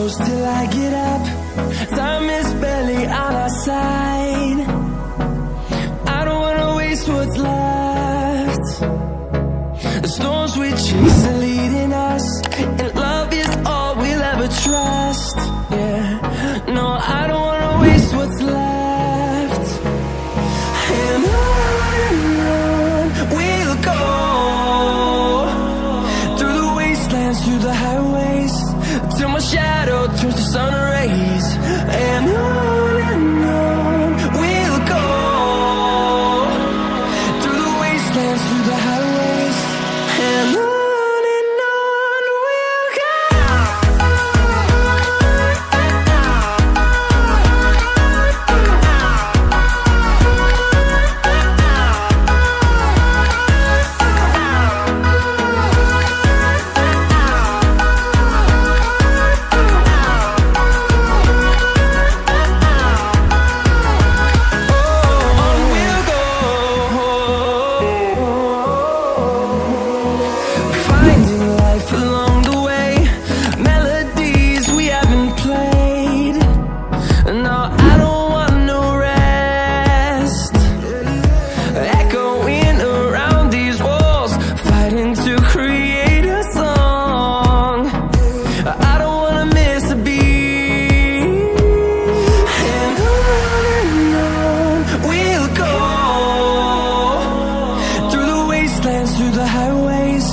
close till I get up. Time is barely on our side. I don't wanna waste what's left. The storms we chase are leading us, and love is all we'll ever trust. Yeah, no, I don't wanna waste what's left. And on we'll go, through the wastelands, through the highways, till my shadow turns to sun rays. And on we'll go, through the wastelands, through the highways, and on we'll go. Through the highways,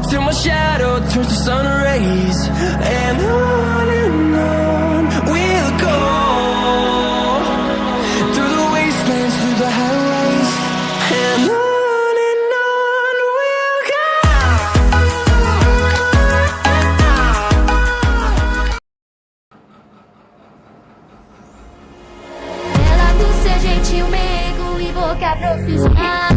till my shadow turns to sun rays. And on we'll go, through the wastelands, through the highways, and on we'll go. Ela do seu jeitinho meigo e boca profissional.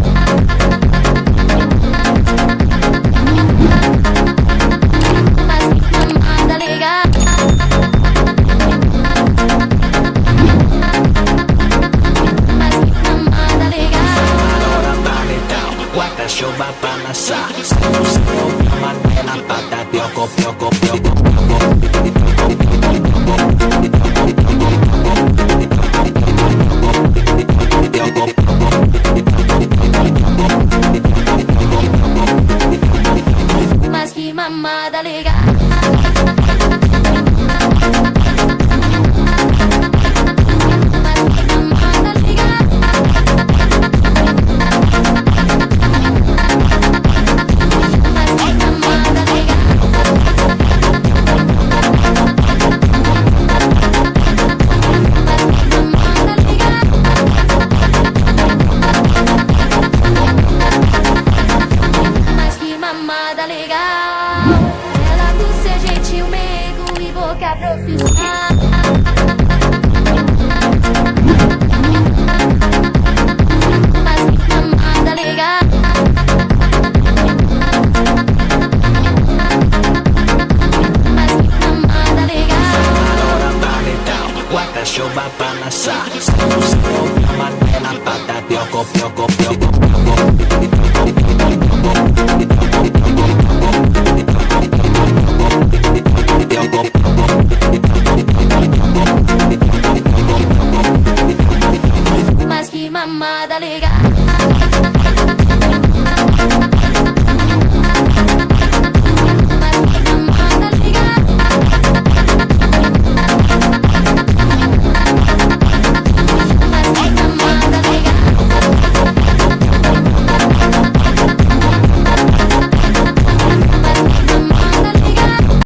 Chuva pra amassar, na pata, pioco, pioco, pioco, Mas que mamada legal. Ela do seu jeitinho meigo e boca profissional. Mas que mamada legal. Mas que mamada legal. Guarda chuva pra amassar, na pata, pioco, pioco, pioco, Mas que mamada legal.